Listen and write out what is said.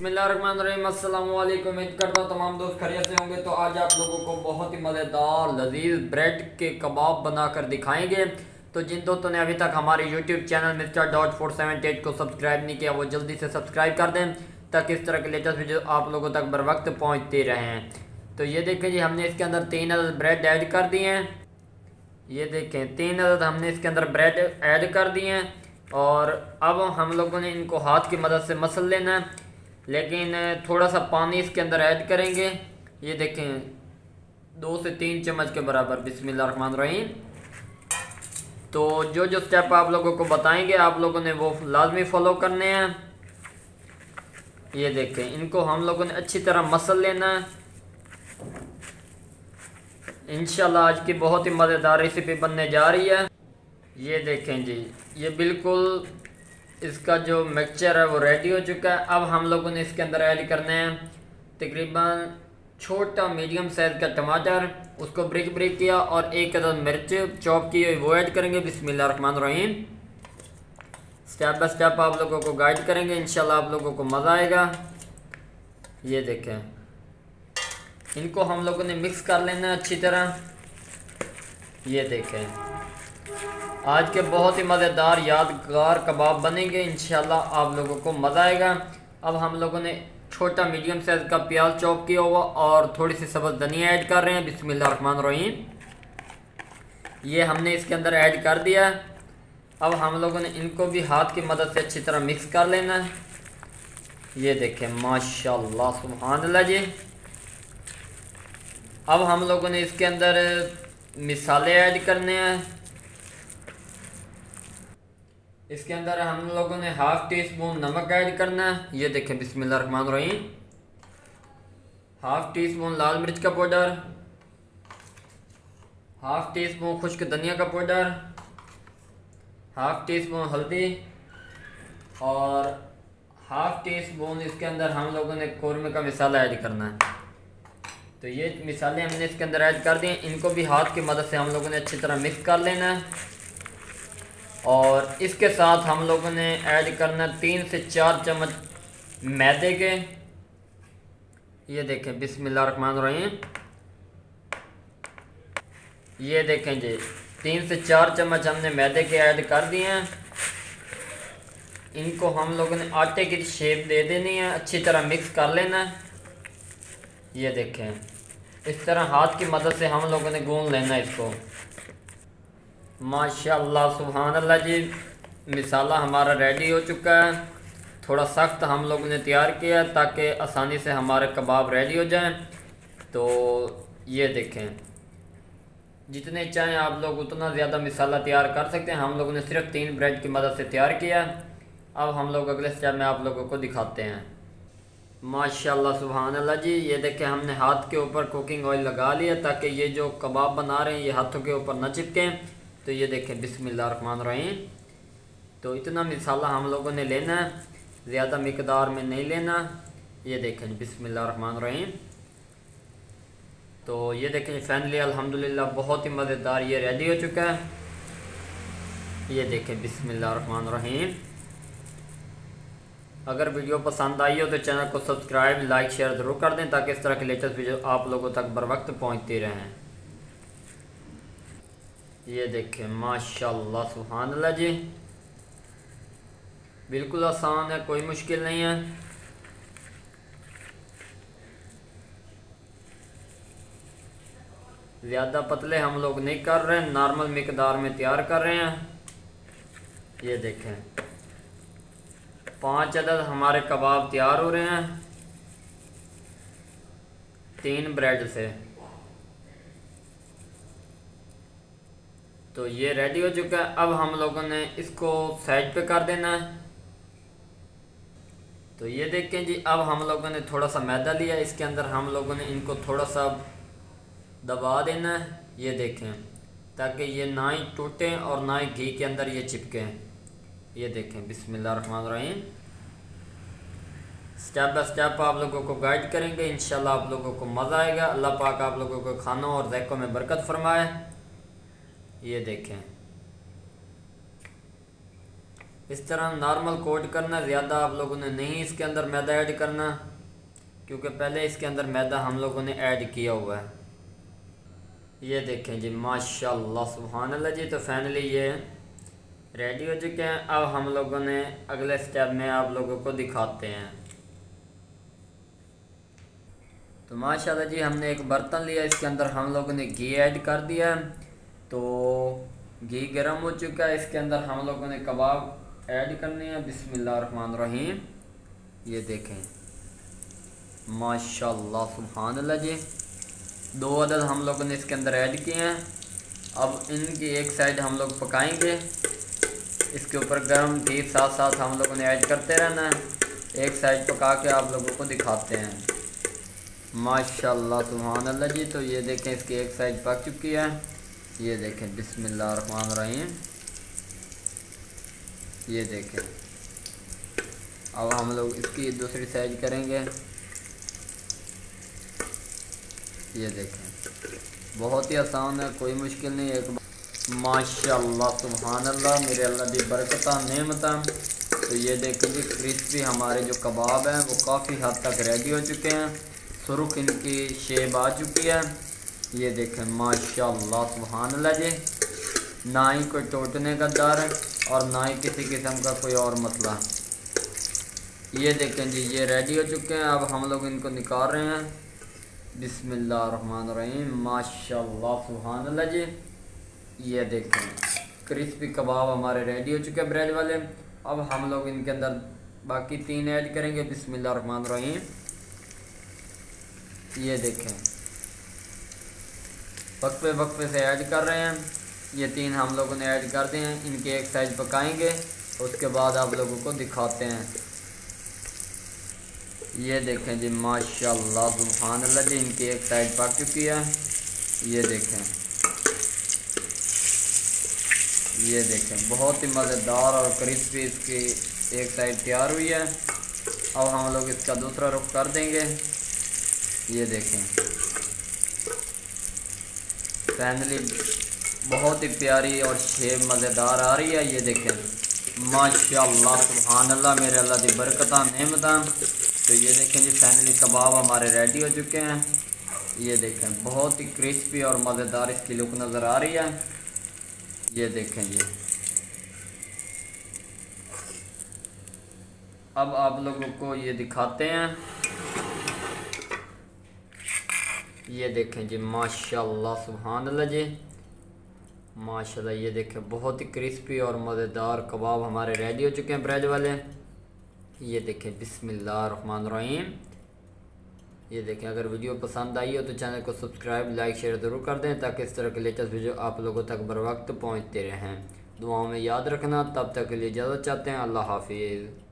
बिस्मिल्लाहिर्रहमानिर्रहीम। अस्सलाम वालेकुम। उम्मीद करता हूँ तमाम दोस्त खैरियत से होंगे। तो आज आप लोगों को बहुत ही मज़ेदार लजीज ब्रेड के कबाब बनाकर दिखाएंगे। तो जिन दोस्तों ने अभी तक हमारे यूट्यूब चैनल मिस्टर डॉट 478 को सब्सक्राइब नहीं किया वो जल्दी से सब्सक्राइब कर दें ताकि इस तरह के लेटेस्ट वीडियो आप लोगों तक बर वक्त पहुँचते रहें। तो ये देखें जी, हमने इसके अंदर 3 अदद ब्रेड ऐड कर दिए हैं। ये देखें 3 अदद हमने इसके अंदर ब्रेड ऐड कर दिए हैं। और अब हम लोगों ने इनको हाथ की मदद से मसल लेना है, लेकिन थोड़ा सा पानी इसके अंदर ऐड करेंगे। ये देखें 2 से 3 चम्मच के बराबर। बिस्मिल्लाहिर्रहमानिर्रहीम। तो जो जो स्टेप आप लोगों को बताएंगे आप लोगों ने वो लाजमी फॉलो करने हैं। ये देखें इनको हम लोगों ने अच्छी तरह मसल लेना है। इंशाल्लाह आज की बहुत ही मज़ेदार रेसिपी बनने जा रही है। ये देखें जी, ये बिल्कुल इसका जो मिक्सचर है वो रेडी हो चुका है। अब हम लोगों ने इसके अंदर ऐड करने हैं तकरीबन छोटा मीडियम साइज़ का टमाटर, उसको ब्रिक ब्रिक किया, और 1 अदद मिर्च चॉप की हुई वो ऐड करेंगे। बिस्मिल्लाहिर्रहमानिर्रहीम। स्टेप बाय स्टेप आप लोगों को गाइड करेंगे, इंशाल्लाह आप लोगों को मज़ा आएगा। ये देखें इनको हम लोगों ने मिक्स कर लेना है अच्छी तरह। ये देखें आज के बहुत ही मज़ेदार यादगार कबाब बनेंगे, इंशाल्लाह आप लोगों को मज़ा आएगा। अब हम लोगों ने छोटा मीडियम साइज़ का प्याज चॉप किया हुआ और थोड़ी सी सब्ज़ धनिया ऐड कर रहे हैं। बिस्मिल्लाहिर्रहमानिर्रहीम। ये हमने इसके अंदर ऐड कर दिया। अब हम लोगों ने इनको भी हाथ की मदद से अच्छी तरह मिक्स कर लेना है। ये देखें माशाल्लाह सुभान अल्लाह जी। अब हम लोगों ने इसके अंदर मिसाले ऐड करने हैं। इसके अंदर हम लोगों ने ½ टी स्पून नमक ऐड करना है। ये देखें बिस्मिल्लाहिर्रहमानिर्रहीम। ½ टी स्पून लाल मिर्च का पाउडर, ½ टी स्पून खुश्क धनिया का पाउडर, ½ टी स्पून हल्दी, और ½ टी स्पून इसके अंदर हम लोगों ने कौरमे का मिसाला ऐड करना है। तो ये मिसाले हमने इसके अंदर ऐड कर दिए। इनको भी हाथ की मदद से हम लोगों ने अच्छी तरह मिक्स कर लेना है। और इसके साथ हम लोगों ने ऐड करना 3 से 4 चम्मच मैदे के। ये देखें बिस्मिल्लाहिर्रहमानिर्रहीम। ये देखें जी 3 से 4 चम्मच हमने मैदे के ऐड कर दिए हैं। इनको हम लोगों ने आटे की शेप दे देनी है, अच्छी तरह मिक्स कर लेना है। ये देखें इस तरह हाथ की मदद से हम लोगों ने गूंद लेना है इसको। माशाल्लाह सुभान अल्लाह जी, मिसाला हमारा रेडी हो चुका है। थोड़ा सख्त हम लोगों ने तैयार किया ताकि आसानी से हमारे कबाब रेडी हो जाएं। तो ये देखें जितने चाहें आप लोग उतना ज़्यादा मिसाला तैयार कर सकते हैं। हम लोगों ने सिर्फ 3 ब्रेड की मदद से तैयार किया। अब हम लोग अगले स्टेप में आप लोगों को दिखाते हैं। माशाल्लाह सुभान अल्लाह जी, ये देखें हमने हाथ के ऊपर कुकिंग ऑयल लगा लिया ताकि ये जो कबाब बना रहे हैं ये हाथों के ऊपर न चिपकें। तो ये देखें बिस्मिल्लाहिर्रहमानिर्रहीम। तो इतना मिसाला हम लोगों ने लेना है, ज़्यादा मिकदार में नहीं लेना। ये देखें बिस्मिल्लाहिर्रहमानिर्रहीम। तो ये देखें फाइनली अल्हम्दुलिल्लाह बहुत ही मज़ेदार ये रेडी हो चुका है। ये देखें बिस्मिल्लाहिर्रहमानिर्रहीम। अगर वीडियो पसंद आई हो तो चैनल को सब्सक्राइब लाइक शेयर ज़रूर कर दें ताकि इस तरह के लेटेस्ट वीडियो आप लोगों तक बर वक्त पहुँचती रहें। ये देखें माशाल्लाह सुभान अल्लाह जी, बिल्कुल आसान है, कोई मुश्किल नहीं है। ज़्यादा पतले हम लोग नहीं कर रहे हैं, नॉर्मल मिकदार में तैयार कर रहे हैं। ये देखें 5 अदद हमारे कबाब तैयार हो रहे हैं 3 ब्रेड से। तो ये रेडी हो चुका है। अब हम लोगों ने इसको साइड पे कर देना है। तो ये देखें जी, अब हम लोगों ने थोड़ा सा मैदा लिया, इसके अंदर हम लोगों ने इनको थोड़ा सा दबा देना है। ये देखें ताकि ये ना ही टूटें और ना ही घी के अंदर ये चिपकें। ये देखें बिस्मिल्लाहिर्रहमानिर्रहीम। स्टेप बाय स्टेप आप लोगों को गाइड करेंगे, इंशाल्लाह आप लोगों को मज़ा आएगा। अल्लाह पाक आप लोगों को खानों और ज़ायक़ों में बरकत फरमाए। ये देखें इस तरह नॉर्मल कोट करना, ज़्यादा आप लोगों ने नहीं इसके अंदर मैदा ऐड करना, क्योंकि पहले इसके अंदर मैदा हम लोगों ने ऐड किया हुआ है। ये देखें जी माशाल्लाह सुभान अल्लाह जी। तो फाइनली ये रेडी हो चुके हैं। अब हम लोगों ने अगले स्टेप में आप लोगों को दिखाते हैं। तो माशाल्लाह जी हमने एक बर्तन लिया, इसके अंदर हम लोगों ने घी ऐड कर दिया। तो घी गर्म हो चुका है, इसके अंदर हम लोगों ने कबाब ऐड करने हैं। बिस्मिल्लाहिर्रहमानिर्रहीम। ये देखें माशाल्लाह सुभान अल्लाह जी। 2 अदद हम लोगों ने इसके अंदर ऐड किए हैं। अब इनकी एक साइड हम लोग पकाएंगे, इसके ऊपर गर्म घी साथ साथ हम लोगों ने ऐड करते रहना है। एक साइड पका के आप लोगों को दिखाते हैं। माशाल्लाह सुभान अल्लाह जी। तो ये देखें इसकी एक साइड पक चुकी है। ये देखें बिस्मिल्लाहिर्रहमानिर्रहीम। ये देखें अब हम लोग इसकी दूसरी साइड करेंगे। ये देखें बहुत ही आसान है, कोई मुश्किल नहीं। एक माशाल्लाह सुभान अल्लाह, मेरे अल्लाह दी बरकता नेमता। तो ये देखें जी क्रिस्पी हमारे जो कबाब हैं वो काफ़ी हद तक रेडी हो चुके हैं। सुर्ख इनकी शेप आ चुकी है। ये देखें माशाल्लाह सुभान अल्लाह जी। ना ही कोई टूटने का डर और ना ही किसी किस्म का कोई और मसला। ये देखें जी ये रेडी हो चुके हैं। अब हम लोग इनको निकाल रहे हैं। बिस्मिल्लाहिर्रहमानिर्रहीम। माशाल्लाह सुभान अल्लाह जी। ये देखें क्रिस्पी कबाब हमारे रेडी हो चुके हैं ब्रेड वाले। अब हम लोग इनके अंदर बाकी 3 ऐड करेंगे। बिस्मिल्लाहिर्रहमानिर्रहीम। ये देखें वक्फे वक्फे से ऐड कर रहे हैं। ये 3 हम लोगों ने ऐड कर दिए हैं। इनके एक साइड पकाएंगे, उसके बाद आप लोगों को दिखाते हैं। ये देखें जी माशाल्लाह सुभान अल्लाह जी। इनकी एक साइड पक चुकी है। ये देखें बहुत ही मज़ेदार और क्रिस्पी इसकी एक साइड तैयार हुई है। अब हम लोग इसका दूसरा रुख कर देंगे। ये देखें फाइनली बहुत ही प्यारी और शेप मज़ेदार आ रही है। ये देखें माशाल्लाह सुभान अल्लाह, मेरे अल्लाह दी बरकता नेमता। तो ये देखें जी फाइनली कबाब हमारे रेडी हो चुके हैं। ये देखें बहुत ही क्रिस्पी और मज़ेदार इसकी लुक नज़र आ रही है। ये देखें जी अब आप लोगों को ये दिखाते हैं। ये देखें जी माशाल्लाह सुभान अल्लाह जी। माशाल्लाह ये देखें बहुत ही क्रिस्पी और मज़ेदार कबाब हमारे रेडी हो चुके हैं ब्रेड वाले। ये देखें बिस्मिल्लाहिर्रहमानिर्रहीम। ये देखें अगर वीडियो पसंद आई हो तो चैनल को सब्सक्राइब लाइक शेयर ज़रूर कर दें, ताकि इस तरह के लेटेस्ट वीडियो आप लोगों तक बर वक्त पहुँचते रहें। दुआओं में याद रखना। तब तक के लिए इजाज़त चाहते हैं। अल्लाह हाफिज़।